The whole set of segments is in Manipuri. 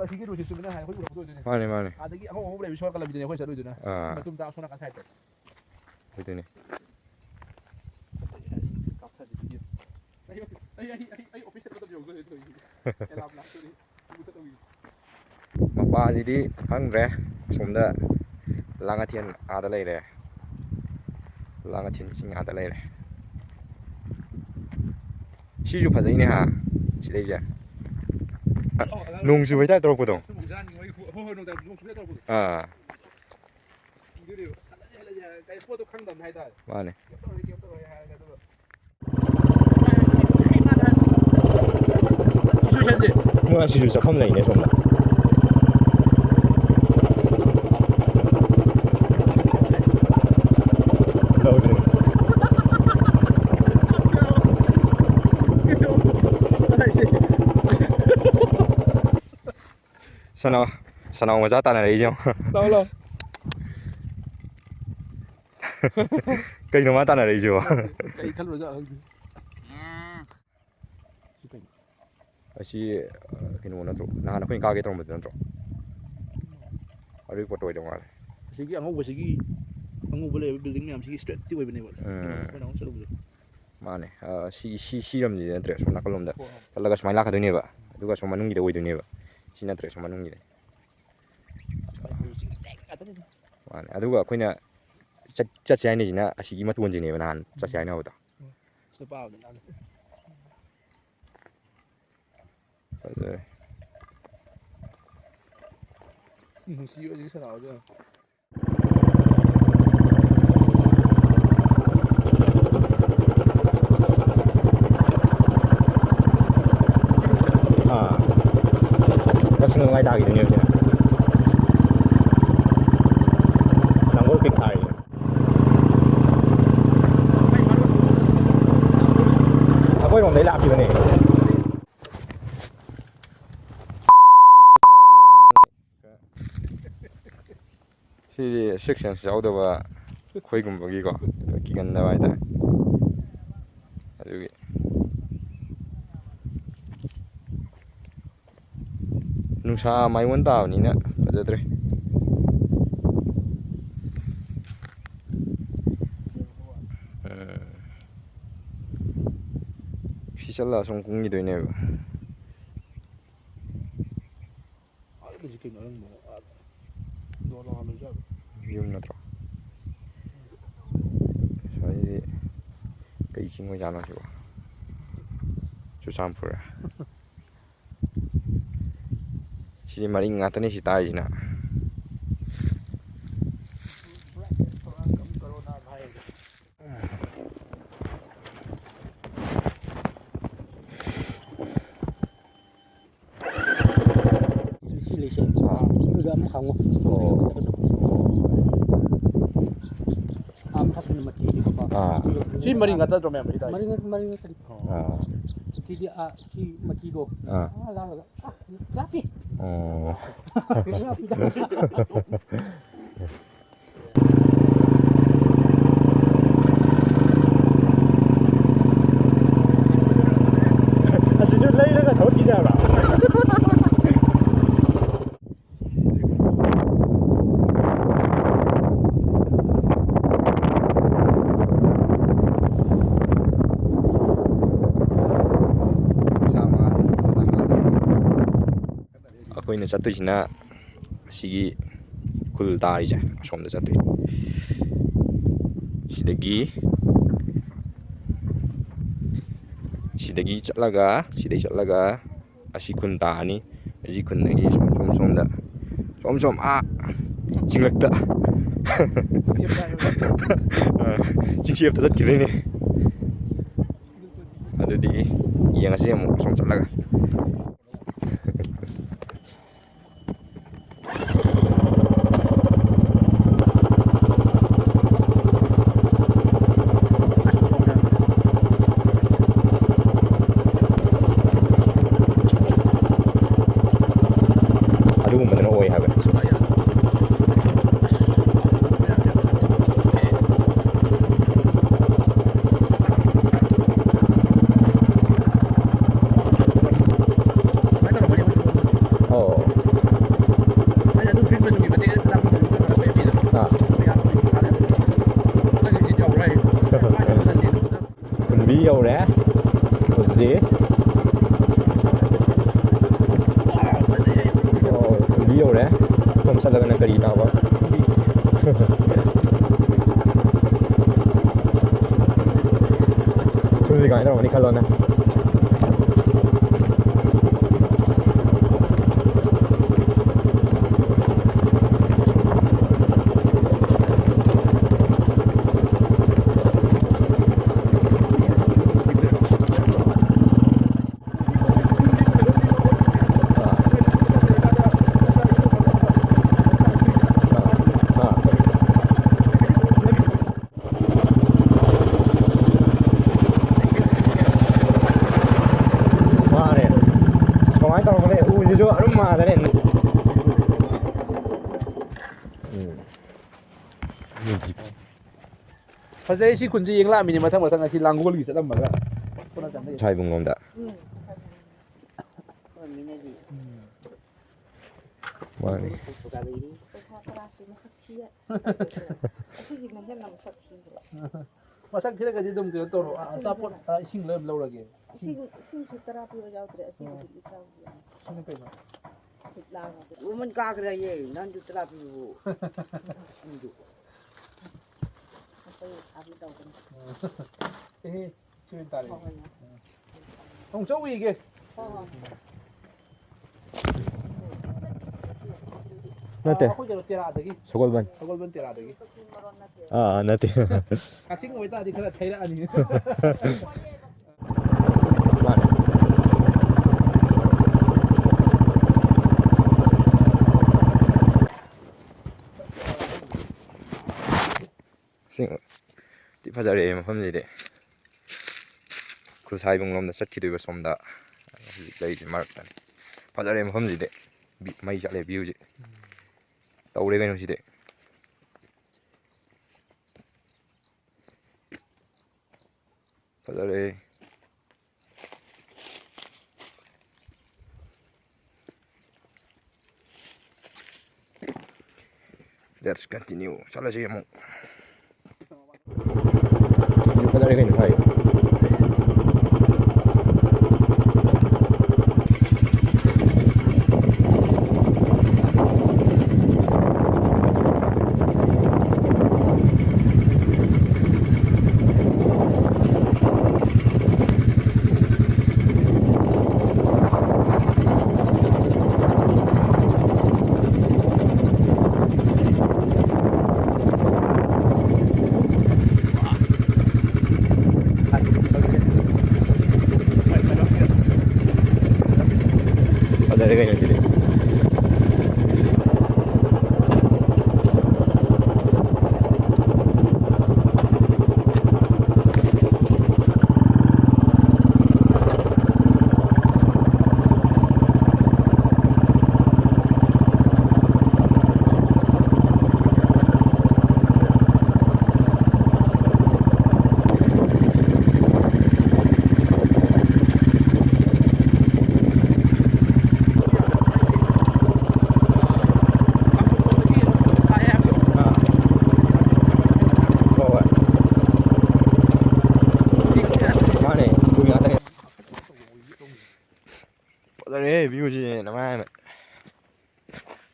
ꯑꯁꯤꯒꯤ ꯔꯣꯗꯁꯤ ꯆꯨꯝꯅ ꯍꯥꯏ ꯑꯩꯈꯣꯏ ꯎꯔꯛꯄꯗꯣꯏꯗꯨꯅꯦ ꯃꯥꯅꯦ ꯃꯥꯅꯦ ꯑꯗꯒꯤ ꯑꯍꯧ ꯑꯍꯧ ꯂꯩꯕ ꯁꯣꯔꯀ ꯂꯝꯕꯤꯗꯨꯅꯦ ꯑꯩꯈꯣꯏ ꯆꯠꯂꯣꯏꯗꯨꯅ ꯃꯇꯨꯡ ꯇꯥ ꯁꯣꯝ ꯅꯥꯀꯟ ꯁꯥꯏꯗꯇ ꯑꯗꯨꯅꯦ ꯑꯩ ꯑꯣꯐꯤꯁ ꯆꯠꯄꯗ ꯌꯧꯗꯣꯏ ꯑꯦꯂꯥꯝ ꯂꯥꯛꯇꯣꯏꯅꯤ ꯃꯄꯥꯁꯤꯗꯤ ꯈꯪꯗ꯭ꯔꯦ ꯑꯁꯣꯝꯗ ꯂꯥꯡꯉꯊꯦꯟ ꯑꯥꯗ ꯂꯩꯔꯦ ꯂꯥꯡꯉꯊꯦꯟ ꯆꯤꯡ ꯑꯥꯗ ꯂꯩꯔꯦ ꯁꯤꯁꯨ ꯐꯖꯩꯅꯦ ꯍꯥ ꯁꯤꯗꯩꯁꯦ ꯅꯣꯡ ꯆꯨꯕꯩ ꯇꯥꯏꯞ ꯇꯧꯔꯛꯄꯗꯣ ꯑꯥ ꯄꯣꯠꯇꯣ ꯈꯪꯗꯕꯅꯤ ꯍꯥꯏꯇꯥꯔꯦ ꯃꯥꯅꯦ ꯃꯣꯏ ꯑꯁꯤꯁꯨ ꯆꯠꯐꯝ ꯂꯩꯅꯦ ꯁꯣꯝꯗ ꯁꯅꯥꯎ ꯃꯆꯥ ꯇꯥꯟꯅꯔꯛꯏꯁꯦ ꯂꯥꯎ ꯂꯥꯎ ꯀꯩꯅꯣ ꯃꯥ ꯇꯥꯟꯅꯔꯛꯏꯁꯤꯕꯣ ꯀꯩ ꯈꯜꯂꯨꯔꯖꯥꯠꯅꯣ ꯑꯁꯤ ꯀꯩꯅꯣ ꯅꯠꯇ꯭ꯔꯣ ꯅꯍꯥꯟ ꯑꯩꯈꯣꯏꯅ ꯀꯥꯒꯦ ꯇꯧꯔꯝꯕꯗꯨ ꯅꯠꯇ꯭ꯔꯣ ꯑꯗꯨꯒꯤ ꯄꯣꯠꯇꯣ ꯑꯣꯏꯗꯧ ꯃꯥꯜꯂꯦ ꯑꯁꯤꯒꯤ ꯑꯉꯧꯕꯁꯤꯒꯤ ꯑꯉꯧꯕ ꯂꯩꯔꯤꯕ ꯕꯤꯜꯗꯤꯡ ꯃꯌꯥꯝꯁꯤꯒꯤ ꯏꯁꯇ꯭ꯔꯦꯠꯇꯤ ꯑꯣꯏꯕꯅꯦꯕ ꯀꯩꯅꯣ ꯑꯩꯈꯣꯏꯅ ꯑꯃꯨꯛ ꯆꯠꯂꯨꯕꯗꯣ ꯃꯥꯅꯦ ꯁꯤꯔꯝꯗꯤ ꯅꯠꯇ꯭ꯔꯦ ꯁꯣꯝ ꯅꯥꯀꯜꯂꯣꯝꯗ ꯆꯠꯂꯒ ꯁꯨꯃꯥꯏꯅ ꯂꯥꯛꯀꯗꯣꯏꯅꯦꯕ ꯑꯗꯨꯒ ꯁꯣꯝ ꯃꯅꯨꯡꯒꯤꯗ ꯑꯣꯏꯗꯣꯏꯅꯦꯕ ꯁꯤ ꯅꯠꯇ꯭ꯔꯦ ꯁꯣꯝ ꯃꯅꯨꯡꯒꯤꯗ ꯃꯥꯅꯦ ꯑꯗꯨꯒ ꯑꯩꯈꯣꯏꯅ ꯆꯠꯁꯦ ꯍꯥꯏꯅꯤꯁꯤꯅ ꯑꯁꯤꯒꯤ ꯃꯇꯣꯟꯁꯤꯅꯦꯕ ꯅꯍꯥꯟ ꯆꯠꯁꯦ ꯍꯥꯏꯅꯕꯗꯣ ꯐꯖꯔꯦ ꯅꯨꯡꯁꯤꯕ ꯍꯧꯖꯤꯛ ꯁꯥꯟꯅꯕꯗꯣ ꯀꯛꯆꯤꯡ ꯂꯝꯈꯥꯏ ꯇꯥꯈꯤꯗꯣꯏꯅꯦꯕ ꯁꯤꯅ langol ꯄꯤꯛ ꯊꯥꯔꯤ ꯑꯩꯈꯣꯏꯔꯣꯝꯗꯩ ꯂꯥꯛꯈꯤꯕꯅꯦ ꯁꯤꯗꯤ ꯁꯤꯛꯁ ꯁꯦꯟꯁ ꯌꯥꯎꯗꯕ ꯑꯩꯈꯣꯏꯒꯨꯝꯕꯒꯤꯀꯣ ꯀꯤꯒꯟꯗꯕ ꯍꯥꯏꯇꯥꯔꯦ ꯑꯗꯨꯒꯤ ꯅꯨꯡꯁꯥ ꯃꯥꯏꯑꯣꯟ ꯇꯥꯕꯅꯤꯅ ꯐꯖꯗ꯭ꯔꯦ ꯁꯤ ꯆꯠꯂꯒ ꯁꯨꯝ ꯀꯨꯝꯈꯤꯗꯣꯏꯅꯦꯕ ꯌꯨꯝ ꯅꯠꯇ꯭ꯔꯣ ꯁ꯭ꯋꯥꯏꯗꯤ ꯀꯩ ꯆꯤꯡ ꯑꯣꯏꯖꯥꯠꯅꯣ ꯁꯤꯕꯣ ꯆꯨꯔꯆꯥꯟꯄꯨꯔ ꯁꯤꯗꯤ ꯃꯔꯤꯡ ꯉꯥꯛꯇꯅꯤ ꯁꯤ ꯇꯥꯔꯤꯁꯤꯅ ꯁꯤ ꯃꯔꯤ ꯉꯥꯛꯇ ꯅꯠꯇ꯭ꯔꯣ ꯃꯌꯥꯝ ꯃꯔꯤ ꯉꯥꯛꯇꯅꯤ ꯁꯤꯗꯤ ꯁꯤ ꯃꯆꯤꯗꯣ ꯂꯥꯛꯑꯒ ꯂꯥꯞꯄꯤ ꯑꯁꯤꯁꯨ ꯂꯩꯔꯒ ꯊꯧꯈꯤꯖꯕ꯭ꯔꯥ ꯑꯩꯈꯣꯏꯅ ꯆꯠꯇꯣꯏꯁꯤꯅ ꯑꯁꯤꯒꯤ ꯈꯨꯜ ꯇꯥꯔꯤꯁꯦ ꯑꯁꯣꯝꯗ ꯆꯠꯇꯣꯏ ꯁꯤꯗꯒꯤ ꯆꯠꯂꯒ ꯑꯁꯤ ꯈꯨꯟ ꯇꯥꯑꯅꯤ ꯑꯁꯤ ꯈꯨꯟꯗꯒꯤ ꯁꯣꯝꯗ ꯁꯣꯝ ꯆꯤꯡꯂꯛꯇ ꯆꯤꯡꯆꯦꯞꯇ ꯆꯠꯈꯤꯗꯣꯏꯅꯦ ꯑꯗꯨꯗꯤ ꯌꯦꯡꯉꯁꯤ ꯑꯃꯨꯛ ꯁꯣꯝ ꯆꯠꯂꯒ ꯑꯗꯨꯒꯨꯝꯕꯗꯨꯅ ꯑꯣꯏ ꯍꯥꯏꯕ khunbi yꯧꯔꯦ ꯍꯧꯖꯤꯛ khunbi yꯧꯔꯦ ꯁꯣꯝ ꯆꯠꯂꯒꯅ ꯀꯔꯤ ꯇꯥꯕ khunbi ꯀꯃꯥꯏꯅ ꯇꯧꯔꯝꯒꯅꯤ ꯈꯜꯂꯣꯅꯦ ꯐꯖꯩ ꯁꯤ ꯈꯨꯟꯁꯤ ꯌꯦꯡ ꯂꯥꯛꯑꯃꯤꯅꯤ ꯃꯊꯪ ꯃꯊꯪ ꯑꯁꯤ ꯂꯥꯡꯒꯣꯜꯒꯤ ꯆꯠꯂꯝꯃꯒ ꯈꯨꯜꯁꯥꯏꯕꯨꯡ ꯂꯣꯝꯗ ꯃꯥꯅꯤ ꯃꯁꯛ ꯊꯤꯔꯒꯗꯤ ꯑꯗꯨꯝ ꯀꯩꯅꯣ ꯇꯧꯔꯣ ꯑꯆꯥꯄꯣꯠ ꯏꯁꯤꯡ ꯂꯧꯔꯒꯦ 이승수 따라 비워 자우드래 이승수 이따우야 이거는 그거 라고 우먼 까그래 얘 난주 따라 비우고 인주 아빠이 아비다고 에헤 지금 딸이 저기 이게 나한테 호재로 때라더기 서골반 서골반 때라더기 아 나한테 같은 거 있다 어디 그래 테라 아니 Fajaraba mafmni khulsaibung lomda chatkidoiba somda hojik leidi marakta Fajaraba mafmni mai chale view ji taure gaino side Fajaraba let's continue salasi mo Fajaraba gaino hai Fajaraba gaino side Fajaraba view ji namai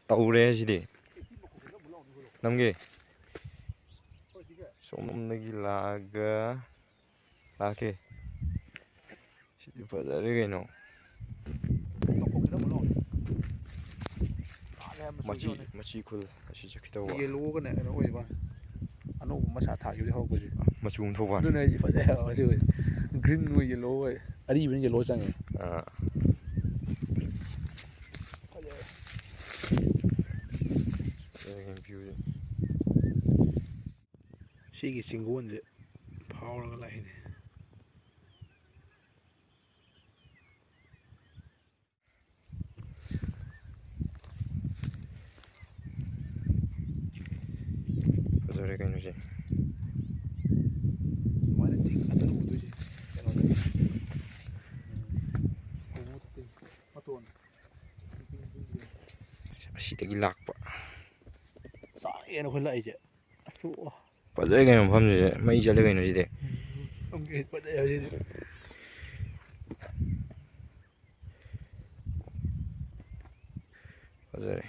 taure side namge somdagi laga lake sidi Fajaraba gaino machi khul asi chakitawa ꯌꯦꯜꯂꯣꯒ ꯀꯩꯅꯣ ꯑꯣꯏꯕ ꯑꯅꯧꯕ ꯃꯁꯥ ꯊꯥꯈꯤꯕꯗꯤ ꯍꯧꯔꯛꯄꯁꯦ machung thoban ꯑꯗꯨꯅ ꯑꯩꯗꯤ ꯐꯖꯩ ꯍꯥꯏꯕ ꯃꯁꯤ ꯒ꯭ꯔꯤꯟ ꯑꯣꯏ ꯌꯦꯜꯂꯣ ꯑꯣꯏ ꯑꯔꯤꯕꯅ ꯌꯦꯜꯂꯣ ꯆꯪꯉꯦ ꯁꯤꯒꯤ ꯆꯤꯡꯒꯣꯟꯁꯦ ꯐꯥꯎꯔꯒ ꯂꯥꯛꯏꯅꯦ Fajaraba gaino ji ꯁꯨꯃꯥꯏꯅ ꯆꯤꯡ ꯉꯥꯛꯇꯅ ꯎꯗꯣꯏꯁꯦ ꯀꯩꯅꯣꯗ ꯃꯇꯣꯟ ꯑꯁꯤꯗꯒꯤ ꯂꯥꯛꯄ ꯆꯥꯡꯉꯦꯅ ꯑꯩꯈꯣꯏ ꯂꯥꯛꯏꯁꯦ ꯑꯁ Fajaraba gaino mafmni mai chale gaino side Okay, but there. Fazare.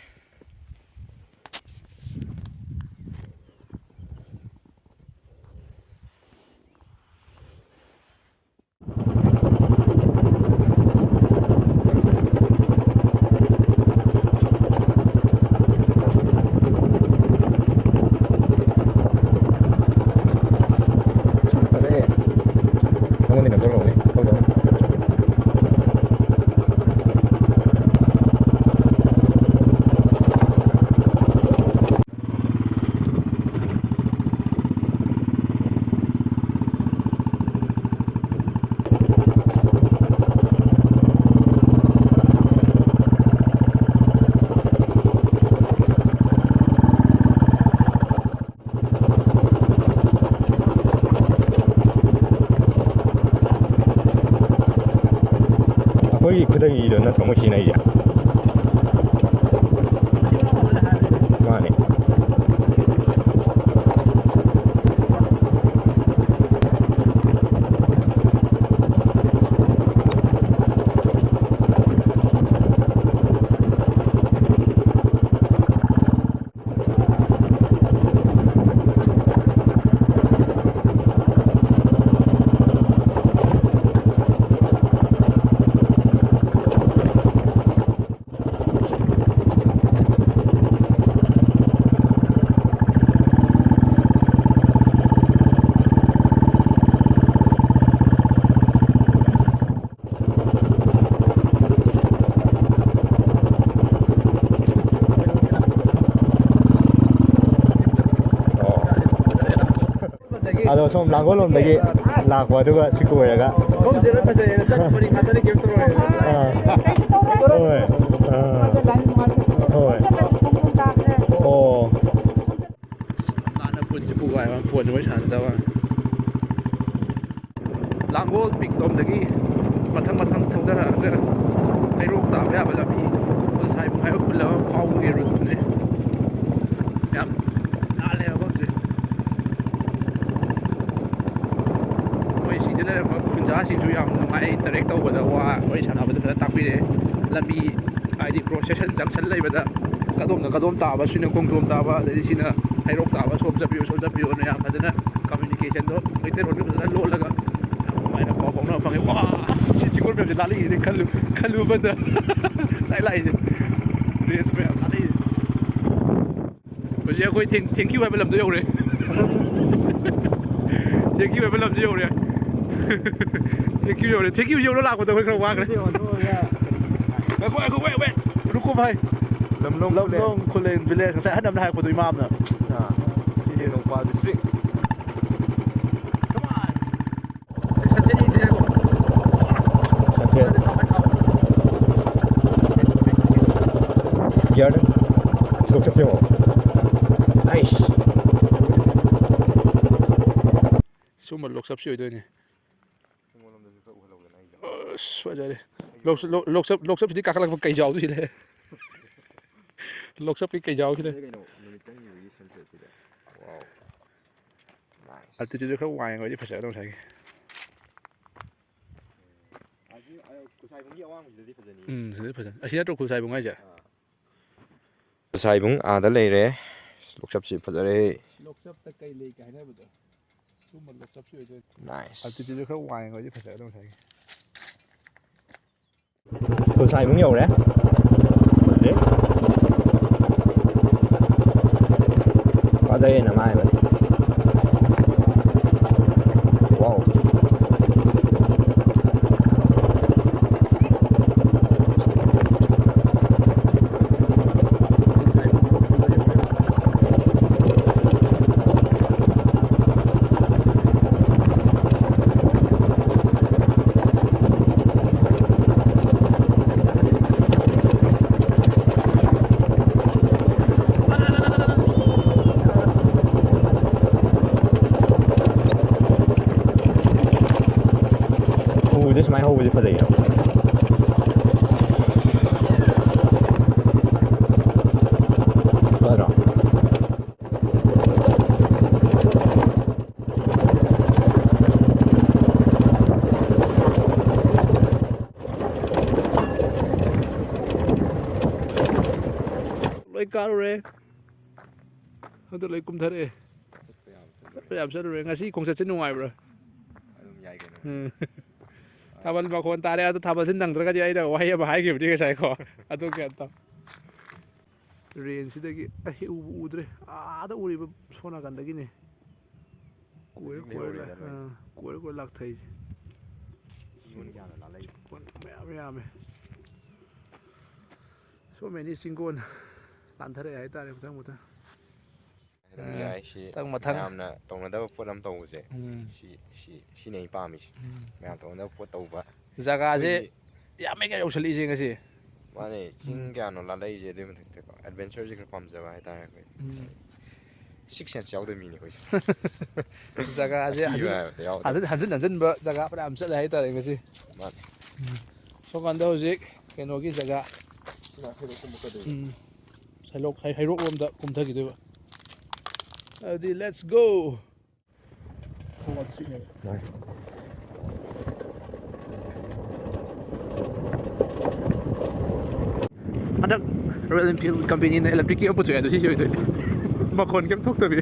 거의 그다기 일어나 정신이야 이제. 많이. 아저 좀 langol 놈들이 나고 아두가 씻고 오래가. Không chơi nó phải chơi nó chắc mình ngắt tới kiếm tôi rồi. ôi. ôi. ồ. Nó phun chỉ bùi mà phun mới sản sao à? Langol bị đom đấy cái mặt thằng thâu ra cái hay rút tạm ra bây giờ bị con sai bung hay có khullen phao cái rồi này. Nhắm. Đã lên không chứ? khunsaibung yam nungai direct tawbada wa oi sanabada phana takpire lambi aidi cross section junction leibada kadom taba sina kongrom taba dai sina hairok taba som japiyo na yam phadana communication do meter road phadana lo laga maina ko na pangai wa si chingol be dali ni khalu bada sai lai race be dali bajia koi thank you hai balam do yore thank you hai balam do yore Thank you nhiều nó lạc của tôi không qua cái đấy. Quay, lúc cô phải. Lamlong, Khullen village sẽ hết năm nay của tôi mam nữa. Đi đồng qua district. Come on. Sân sẽ đi thế không? Sân sẽ. Giờ đấy. Chụp chưa? Nice. Số một lục sắp sửa rồi nè. Fajaraba. Lok sắp thì các lăng cây giàu gì đấy. Lok sắp cái cây giàu gì đấy. Altitude không ngoài rồi chứ phải sợ đâu thầy. Thế phải. À xin tôi khulsaibung ngay chứ. khulsaibung à đã lấy rồi. Lok sắp chỉ Fajaraba. Lok sắp cái cây lấy cái này bây giờ. Số một lok sắp sửa rồi. Nice. Altitude không ngoài rồi chứ phải sợ đâu thầy. khulsaibung nhiều đấy. Gì? Có dây nằm ai vậy? Wow. This my hole with the potato. Well done. lối cao rồi hơn tôi lấy cung thật ấy bây giờ sẽ rồi ngay sĩ không sẽ chết ngoài rồi 타발 막 건 딸애도 타발 신당 들어가지 아이다 와이야 봐 하이게 우리가 잘 거. 아도 괜찮다. 렌시다기 아히 우드래. 아다 우리 소나 간다기네. 꼬에 꼬에 락타이지. 야매. So many single 난타래 아이다래 부터. 딱 못한 ꯌꯥꯝꯅ ꯇꯧꯅꯗꯕ ꯄꯣꯠ ꯑꯃ ꯇꯧꯕꯁꯦ 시ꯅꯦ ꯑꯩ ꯄꯥꯝꯃꯤꯁꯦ ꯃꯌꯥꯝ ꯇꯧꯅꯗꯕ ꯄꯣꯠ ꯇꯧꯕ 자가제 야매가 요슬리지 것이 ꯃꯥꯅꯦ ꯆꯤꯡ ꯀꯌꯥꯅꯣ ꯂꯥꯜꯂꯛꯏꯁꯦ ꯑꯗꯨꯏ ꯃꯊꯛꯇꯀꯣ ꯑꯦꯗꯚꯦꯟꯆꯔꯁꯦ ꯈꯔ ꯄꯥꯝꯖꯕ ꯍꯥꯏꯇꯥꯔꯦ ꯑꯩꯈꯣꯏ ꯁꯤꯛꯁ ꯁꯦꯟꯁ ꯌꯥꯎꯗꯕ ꯃꯤꯅꯤ ꯑꯩꯈꯣꯏꯁꯦ 자가제 한진 자가 ꯐꯅꯌꯥꯝ ꯆꯠꯂꯦ ꯍꯥꯏꯇꯥꯔꯦ ꯉꯁꯤ ꯁꯣꯀꯥꯟꯗ ꯍꯧꯖꯤꯛ ꯀꯩꯅꯣꯒꯤ 자가 ꯍꯩꯔꯣꯛ ꯂꯣꯝꯗ ꯀꯨꯝꯊꯈꯤꯗꯣꯏꯕ ꯑꯗꯨꯗꯤ ꯂꯦꯠꯁ ꯒꯣ ꯍꯟꯗꯛ ꯔꯣꯌꯦꯜ ꯏꯟꯐꯤꯜ ꯀꯝꯄꯦꯅꯤꯅ ꯏꯂꯦꯛꯇ꯭ꯔꯤꯛꯀꯤ ꯑꯃ ꯄꯨꯊꯣꯛꯑꯦ ꯑꯗꯣ ꯁꯤꯁꯤ ꯑꯣꯏꯗꯣꯏꯅꯤ ꯃꯈꯣꯟ ꯀꯩꯝ ꯊꯣꯛꯇꯕꯤ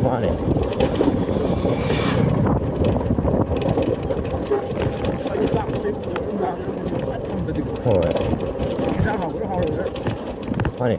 ꯃꯥꯅꯦ ꯍꯣꯏ ꯃꯥꯅꯦ